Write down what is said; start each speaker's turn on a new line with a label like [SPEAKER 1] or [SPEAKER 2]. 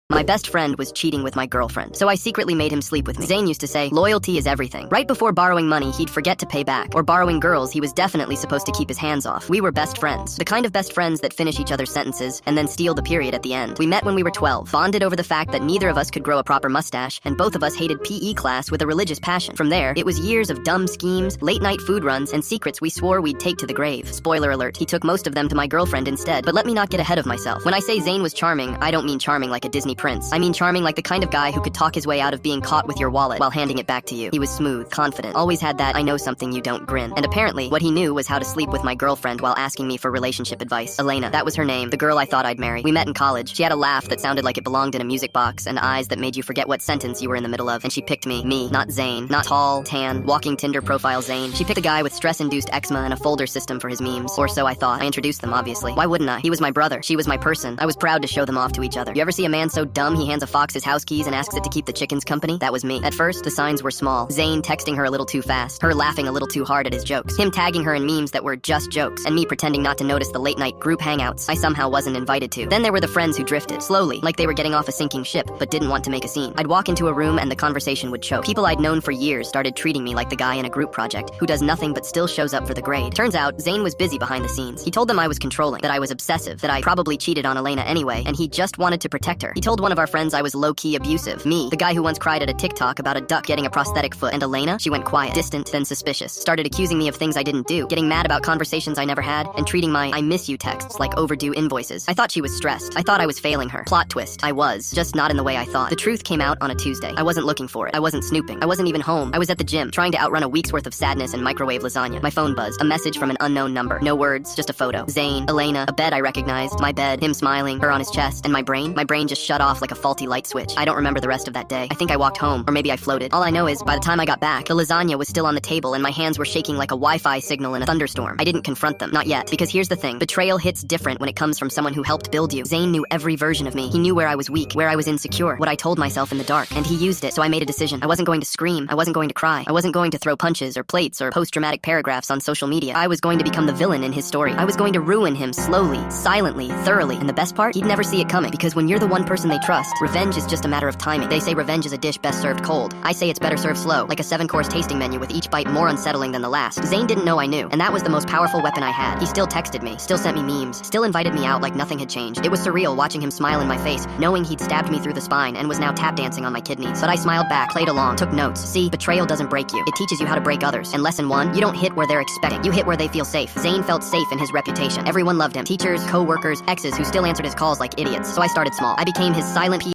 [SPEAKER 1] My best friend was cheating with my girlfriend, so I secretly made him sleep with me. Zane used to say, loyalty is everything. Right before borrowing money, he'd forget to pay back. Or borrowing girls, he was definitely supposed to keep his hands off. We were best friends. The kind of best friends that finish each other's sentences and then steal the period at the end. We met when we were 12, bonded over the fact that neither of us could grow a proper mustache, and both of us hated PE class with a religious passion. From there, it was years of dumb schemes, late-night food runs, and secrets we swore we'd take to the grave. Spoiler alert, he took most of them to my girlfriend instead, but let me not get ahead of myself. When I say Zane was charming, I don't mean charming like a Disney prince. I mean charming like the kind of guy who could talk his way out of being caught with your wallet while handing it back to you. He was smooth, confident, always had that I know something you don't grin. And apparently, what he knew was how to sleep with my girlfriend while asking me for relationship advice. Elena, that was her name, the girl I thought I'd marry. We met in college. She had a laugh that sounded like it belonged in a music box and eyes that made you forget what sentence you were in the middle of. And she picked me, not Zane. Not tall, tan, walking Tinder profile Zane. She picked a guy with stress-induced eczema and a folder system for his memes. Or so I thought. I introduced them, obviously. Why wouldn't I? He was my brother. She was my person. I was proud to show them off to each other. You ever see a man so dumb he hands a fox his house keys and asks it to keep the chickens company? That was me. At first, the signs were small. Zane texting her a little too fast, her laughing a little too hard at his jokes, him tagging her in memes that were just jokes, and me pretending not to notice the late-night group hangouts I somehow wasn't invited to. Then there were the friends who drifted, slowly, like they were getting off a sinking ship, but didn't want to make a scene. I'd walk into a room and the conversation would choke. People I'd known for years started treating me like the guy in a group project who does nothing but still shows up for the grade. Turns out, Zane was busy behind the scenes. He told them I was controlling, that I was obsessive, that I probably cheated on Elena anyway, and he just wanted to protect her. He told one of our friends I was low-key abusive. Me, the guy who once cried at a TikTok about a duck getting a prosthetic foot, and Elena, she went quiet, distant, then suspicious. Started accusing me of things I didn't do, getting mad about conversations I never had, and treating my I miss you texts like overdue invoices. I thought she was stressed. I thought I was failing her. Plot twist. I was. Just not in the way I thought. The truth came out on a Tuesday. I wasn't looking for it. I wasn't snooping. I wasn't even home. I was at the gym, trying to outrun a week's worth of sadness and microwave lasagna. My phone buzzed. A message from an unknown number. No words, just a photo. Zane, Elena, a bed I recognized, my bed, him smiling, her on his chest, and my brain just shut off like a faulty light switch. I don't remember the rest of that day. I think I walked home, or maybe I floated. All I know is, by the time I got back, the lasagna was still on the table and my hands were shaking like a Wi-Fi signal in a thunderstorm. I didn't confront them. Not yet. Because here's the thing. Betrayal hits different when it comes from someone who helped build you. Zane knew every version of me. He knew where I was weak, where I was insecure, what I told myself in the dark, and he used it, so I made a decision. I wasn't going to scream. I wasn't going to cry. I wasn't going to throw punches or plates or post dramatic paragraphs on social media. I was going to become the villain in his story. I was going to ruin him slowly, silently, thoroughly. And the best part? He'd never see it coming, because when you're the one person they trust, revenge is just a matter of timing. They say revenge is a dish best served cold. I say it's better served slow, like a 7-course tasting menu with each bite more unsettling than the last. Zane didn't know I knew, and that was the most powerful weapon I had. He still texted me, still sent me memes, still invited me out like nothing had changed. It was surreal watching him smile in my face, knowing he'd stabbed me through the spine and was now tap dancing on my kidneys. But I smiled back, played along, took notes. See, betrayal doesn't break you. It teaches you how to break others. And lesson 1, you don't hit where they're expecting. You hit where they feel safe. Zane felt safe in his reputation. Everyone loved him. Teachers, co-workers, exes who still answered his calls like idiots. So I started small. I became his silent